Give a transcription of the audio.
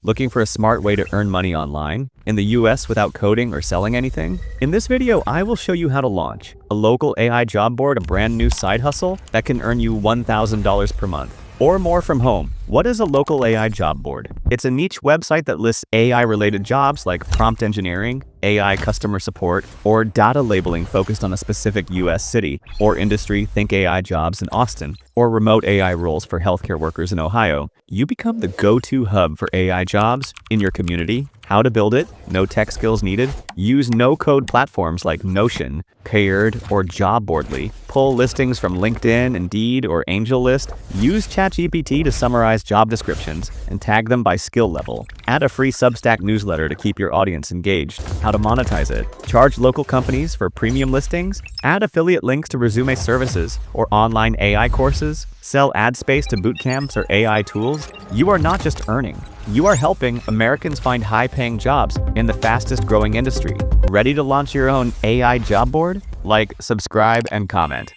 Looking for a smart way to earn money online in the US without coding or selling anything? In this video, I will show you how to launch a local AI job board, a brand new side hustle that can earn you $1,000 per month or more from home. What is a local AI job board? It's a niche website that lists AI-related jobs like prompt engineering, AI customer support, or data labeling focused on a specific US city or industry. Think AI jobs in Austin, or remote AI roles for healthcare workers in Ohio. You become the go-to hub for AI jobs in your community. How to build it? No tech skills needed. Use no-code platforms like Notion, Cared, or Jobboardly. Pull listings from LinkedIn, Indeed, or AngelList. Use ChatGPT to summarize job descriptions and tag them by skill level. Add a free Substack newsletter to keep your audience engaged. How to monetize it? Charge local companies for premium listings. Add affiliate links to resume services or online AI courses. Sell ad space to boot camps or AI tools. You are not just earning. You are helping Americans find high-paying jobs in the fastest-growing industry. Ready to launch your own AI job board? Like, subscribe, and comment.